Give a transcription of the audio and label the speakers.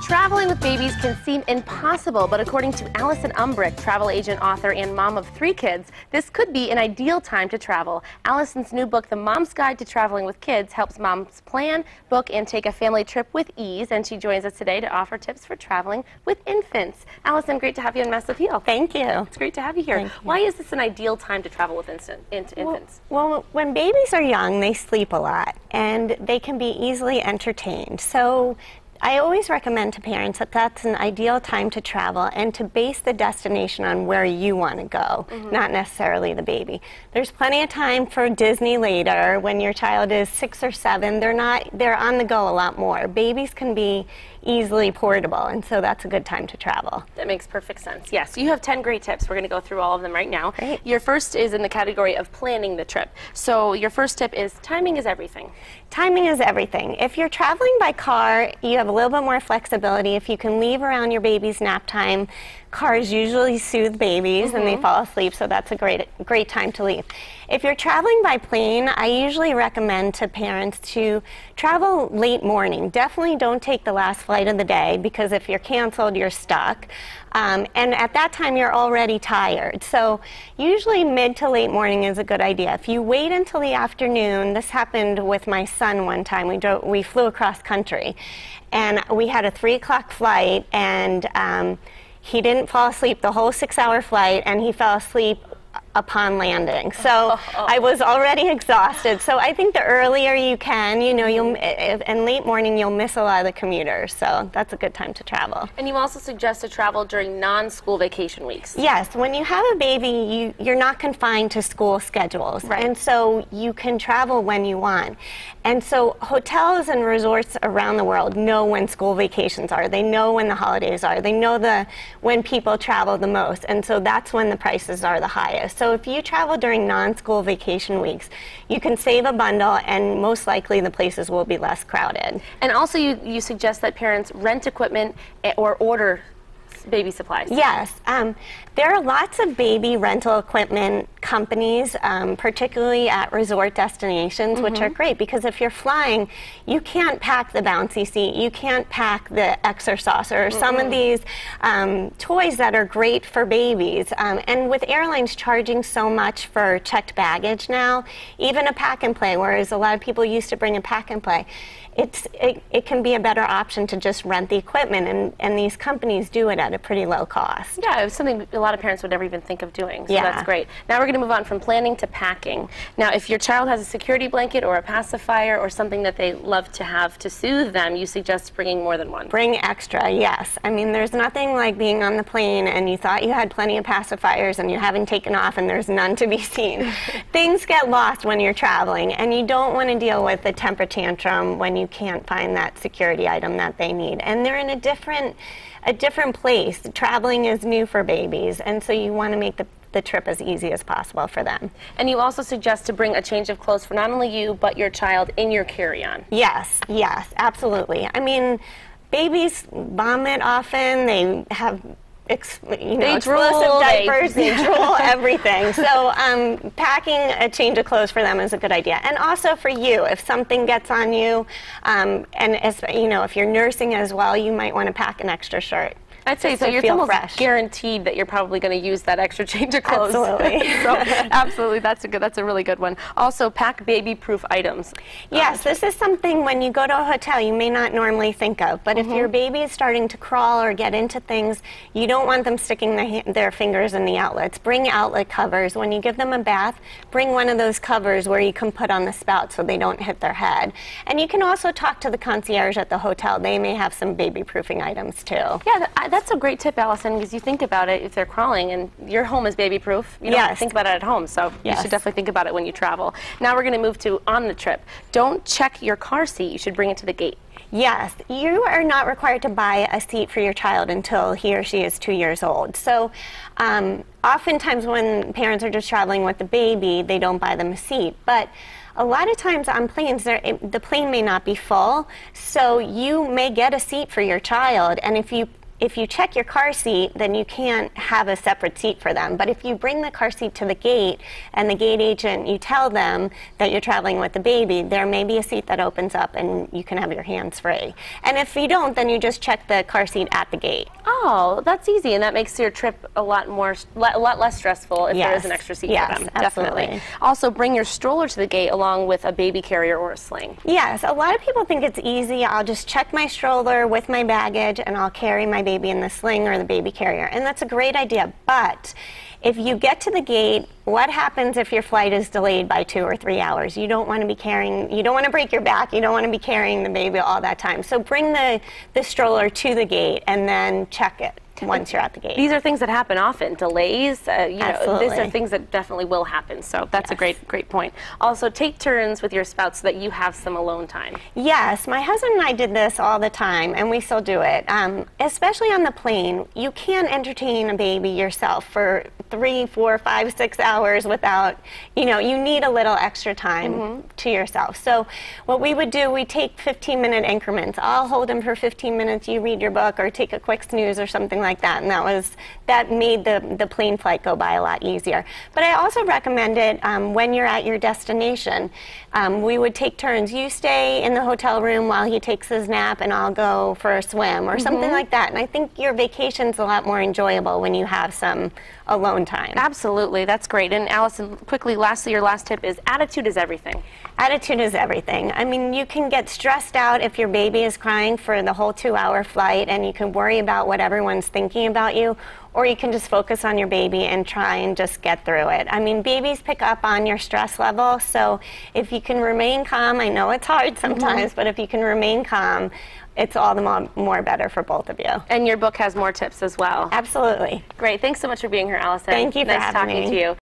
Speaker 1: Traveling with babies can seem impossible, but according to Allison Umbrick, travel agent, author, and mom of 3 kids, this could be an ideal time to travel. Allison's new book, The Mom's Guide to Traveling with Kids, helps moms plan, book, and take a family trip with ease, and she joins us today to offer tips for traveling with infants. Allison, great to have you on Mass Appeal.
Speaker 2: Thank you.
Speaker 1: It's great to have you here.
Speaker 2: Thank you.
Speaker 1: Why is this an ideal time to travel with infants?
Speaker 2: Well, when babies are young, they sleep a lot, and they can be easily entertained. So I always recommend to parents that that's an ideal time to travel and to base the destination on where you want to go, not necessarily the baby. There's plenty of time for Disney later when your child is 6 or 7. They're on the go a lot more. Babies can be easily portable, and so that's a good time to travel.
Speaker 1: That makes perfect sense. Yes, you have 10 great tips. We're going to go through all of them right now.
Speaker 2: Great.
Speaker 1: Your first is in the category of planning the trip. So your first tip is timing is everything.
Speaker 2: Timing is everything. If you're traveling by car, you have a little bit more flexibility. If you can leave around your baby's nap time, cars usually soothe babies and they fall asleep, so that's a great time to leave. If you're traveling by plane, I usually recommend to parents to travel late morning. Definitely don't take the last flight of the day, because if you're canceled, you're stuck. And at that time, you're already tired. So usually mid to late morning is a good idea. If you wait until the afternoon, this happened with my son one time. We flew across country, and we had a 3 o'clock flight, and he didn't fall asleep the whole 6-hour flight, and he fell asleep upon landing. So I was already exhausted. So I think the earlier you can, and late morning, you'll miss a lot of the commuters. So that's a good time to travel.
Speaker 1: And you also suggest to travel during non-school vacation weeks.
Speaker 2: Yes, when you have a baby, you're not confined to school schedules.
Speaker 1: Right.
Speaker 2: And so you can travel when you want. And so hotels and resorts around the world know when school vacations are. They know when the holidays are. They know when people travel the most. And so that's when the prices are the highest. So if you travel during non-school vacation weeks, you can save a bundle, and most likely the places will be less crowded.
Speaker 1: And also you suggest that parents rent equipment or order baby supplies.
Speaker 2: Yes. There are lots of baby rental equipment companies, particularly at resort destinations, which are great, because if you're flying, you can't pack the bouncy seat, you can't pack the Exercsaucer, or some of these toys that are great for babies. And with airlines charging so much for checked baggage now, even a pack and play, whereas a lot of people used to bring a pack and play, it can be a better option to just rent the equipment, and these companies do it at a pretty low cost.
Speaker 1: Yeah, it was something a lot of parents would never even think of doing, so
Speaker 2: Yeah.
Speaker 1: that's great. Now we're going to move on from planning to packing. Now if your child has a security blanket or a pacifier or something that they love to have to soothe them, you suggest bringing more than one.
Speaker 2: Bring extra, yes. I mean, there's nothing like being on the plane and you thought you had plenty of pacifiers and you haven't taken off and there's none to be seen. Things get lost when you're traveling, and you don't want to deal with a temper tantrum when you can't find that security item that they need. And they're in a different place. Traveling is new for babies, and so you want to make the trip as easy as possible for them.
Speaker 1: And you also suggest to bring a change of clothes for not only you, but your child in your carry-on.
Speaker 2: Yes, absolutely. I mean, babies vomit often. They have explosive diapers, they drool, everything. So packing a change of clothes for them is a good idea. And also for you, if something gets on you, if you're nursing as well, you might want to pack an extra shirt.
Speaker 1: I'd say so. You're almost guaranteed that you're probably going to use that extra change of clothes.
Speaker 2: Absolutely.
Speaker 1: So, absolutely, that's a really good one. Also, pack baby-proof items.
Speaker 2: Yes, this is something when you go to a hotel you may not normally think of. But if your baby is starting to crawl or get into things, you don't want them sticking their fingers in the outlets. Bring outlet covers. When you give them a bath, bring one of those covers where you can put on the spout so they don't hit their head. And you can also talk to the concierge at the hotel. They may have some baby-proofing items too.
Speaker 1: Yeah, that's a great tip, Allison, because you think about it, if they're crawling and your home is baby-proof, you don't have to think about it at home, so you should definitely think about it when you travel. Now we're going to move to on the trip. Don't check your car seat. You should bring it to the gate.
Speaker 2: Yes, you are not required to buy a seat for your child until he or she is 2 years old. So oftentimes when parents are just traveling with the baby, they don't buy them a seat. But a lot of times on planes, the plane may not be full, so you may get a seat for your child, and if you if you check your car seat, then you can't have a separate seat for them. But if you bring the car seat to the gate and the gate agent, you tell them that you're traveling with the baby, there may be a seat that opens up and you can have your hands free. And if you don't, then you just check the car seat at the gate.
Speaker 1: Oh, that's easy, and that makes your trip a lot less stressful if there is an extra seat for them.
Speaker 2: Absolutely.
Speaker 1: Definitely. Also, bring your stroller to the gate along with a baby carrier or a sling.
Speaker 2: Yes, a lot of people think it's easy. I'll just check my stroller with my baggage and I'll carry my baby in the sling or the baby carrier. And that's a great idea, but if you get to the gate, what happens if your flight is delayed by 2 or 3 hours? You don't want to be carrying, you don't want to break your back, you don't want to be carrying the baby all that time. So bring the stroller to the gate and then check it once you're at the gate.
Speaker 1: These are things that happen often. Delays, you know, these are
Speaker 2: Absolutely.
Speaker 1: things that definitely will happen. So that's a great point. Also, take turns with your spouse so that you have some alone time.
Speaker 2: Yes, my husband and I did this all the time, and we still do it. Especially on the plane, you can't entertain a baby yourself for 3, 4, 5, 6 hours without, you know, you need a little extra time to yourself. So what we would do, we take 15-minute increments. I'll hold him for 15 minutes, you read your book, or take a quick snooze or something like that, and that made the plane flight go by a lot easier. But I also recommend it when you're at your destination. We would take turns. You stay in the hotel room while he takes his nap, and I'll go for a swim or something like that. And I think your vacation's a lot more enjoyable when you have some alone time.
Speaker 1: Absolutely, that's great. And Allison, quickly, lastly, your last tip is attitude is everything.
Speaker 2: Attitude is everything. I mean, you can get stressed out if your baby is crying for the whole 2-hour flight, and you can worry about what everyone's thinking about you, or you can just focus on your baby and try and just get through it. I mean, babies pick up on your stress level, so if you can remain calm, I know it's hard sometimes, but if you can remain calm, it's all the more better for both of you.
Speaker 1: And your book has more tips as well.
Speaker 2: Absolutely.
Speaker 1: Great. Thanks so much for being here, Allison.
Speaker 2: Thank you for
Speaker 1: nice
Speaker 2: having
Speaker 1: talking
Speaker 2: me.
Speaker 1: to you.